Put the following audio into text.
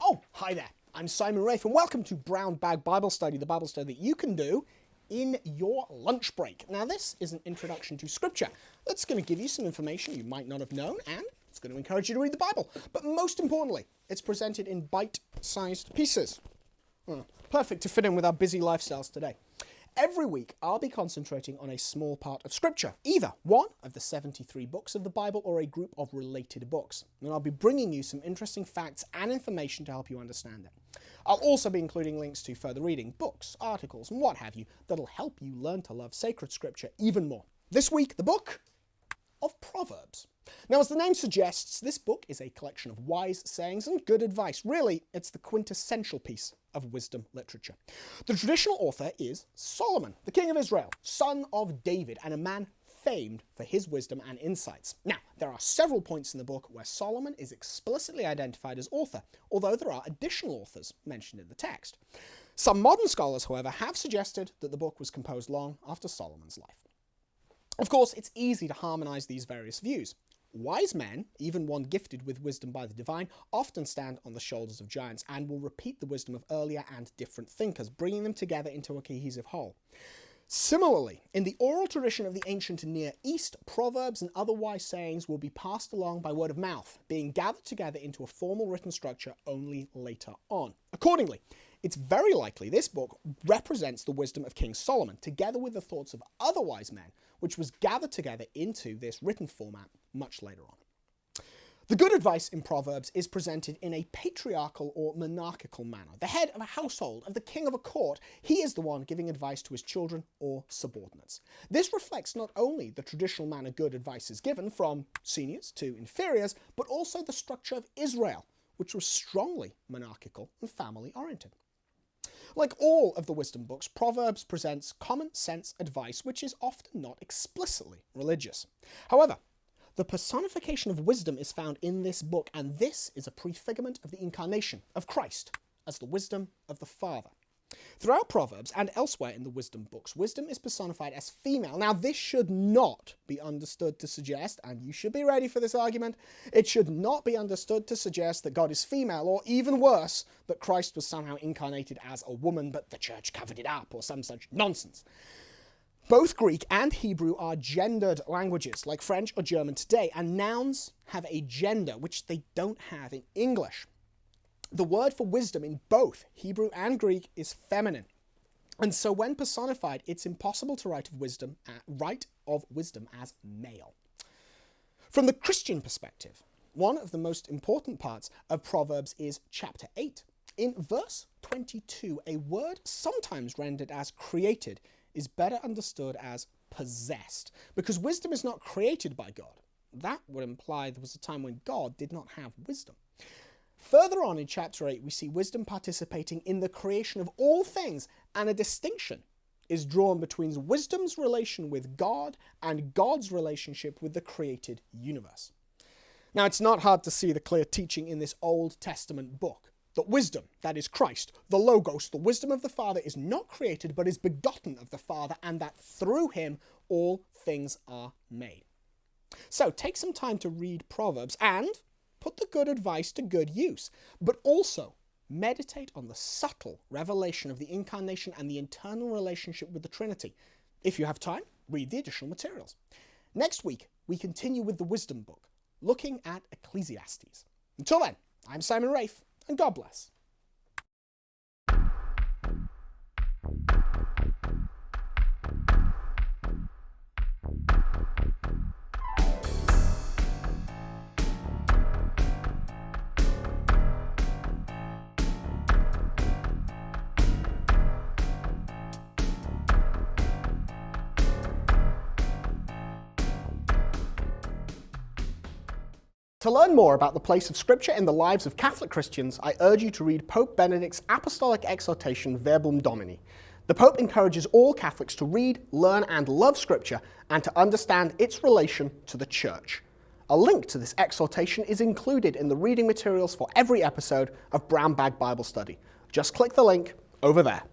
Oh, hi there. I'm Simon Rafe, and welcome to Brown Bag Bible Study, the Bible study that you can do in your lunch break. Now, this is an introduction to Scripture that's going to give you some information you might not have known, and it's going to encourage you to read the Bible. But most importantly, it's presented in bite-sized pieces. Perfect to fit in with our busy lifestyles today. Every week, I'll be concentrating on a small part of Scripture, either one of the 73 books of the Bible or a group of related books. And I'll be bringing you some interesting facts and information to help you understand it. I'll also be including links to further reading, books, articles, and what have you, that'll help you learn to love sacred Scripture even more. This week, the book of Proverbs. Now, as the name suggests, this book is a collection of wise sayings and good advice. Really, it's the quintessential piece of wisdom literature. The traditional author is Solomon, the king of Israel, son of David, and a man famed for his wisdom and insights. Now, there are several points in the book where Solomon is explicitly identified as author, although there are additional authors mentioned in the text. Some modern scholars, however, have suggested that the book was composed long after Solomon's life. Of course, it's easy to harmonize these various views. Wise men, even one gifted with wisdom by the divine, often stand on the shoulders of giants and will repeat the wisdom of earlier and different thinkers, bringing them together into a cohesive whole. Similarly, in the oral tradition of the ancient Near East, proverbs and other wise sayings will be passed along by word of mouth, being gathered together into a formal written structure only later on. Accordingly, it's very likely this book represents the wisdom of King Solomon, together with the thoughts of other wise men, which was gathered together into this written format much later on. The good advice in Proverbs is presented in a patriarchal or monarchical manner. The head of a household, of the king of a court, he is the one giving advice to his children or subordinates. This reflects not only the traditional manner good advice is given, from seniors to inferiors, but also the structure of Israel, which was strongly monarchical and family-oriented. Like all of the wisdom books, Proverbs presents common sense advice which is often not explicitly religious. However, the personification of wisdom is found in this book, and this is a prefigurement of the incarnation of Christ as the wisdom of the Father. Throughout Proverbs and elsewhere in the wisdom books, wisdom is personified as female. Now, this should not be understood to suggest, and you should be ready for this argument, it should not be understood to suggest that God is female, or even worse, that Christ was somehow incarnated as a woman, but the church covered it up, or some such nonsense. Both Greek and Hebrew are gendered languages, like French or German today, and nouns have a gender, which they don't have in English. The word for wisdom in both Hebrew and Greek is feminine. And so when personified, it's impossible to write of wisdom as male. From the Christian perspective, one of the most important parts of Proverbs is chapter 8. In verse 22, a word sometimes rendered as created is better understood as possessed, because wisdom is not created by God. That would imply there was a time when God did not have wisdom. Further on in chapter 8, we see wisdom participating in the creation of all things, and a distinction is drawn between wisdom's relation with God and God's relationship with the created universe. Now, it's not hard to see the clear teaching in this Old Testament book, that wisdom, that is Christ, the Logos, the wisdom of the Father, is not created but is begotten of the Father, and that through him all things are made. So take some time to read Proverbs and put the good advice to good use, but also meditate on the subtle revelation of the incarnation and the internal relationship with the Trinity. If you have time, read the additional materials. Next week, we continue with the wisdom book, looking at Ecclesiastes. Until then, I'm Simon Rafe, and God bless. To learn more about the place of Scripture in the lives of Catholic Christians, I urge you to read Pope Benedict's apostolic exhortation Verbum Domini. The Pope encourages all Catholics to read, learn, and love Scripture, and to understand its relation to the Church. A link to this exhortation is included in the reading materials for every episode of Brown Bag Bible Study. Just click the link over there.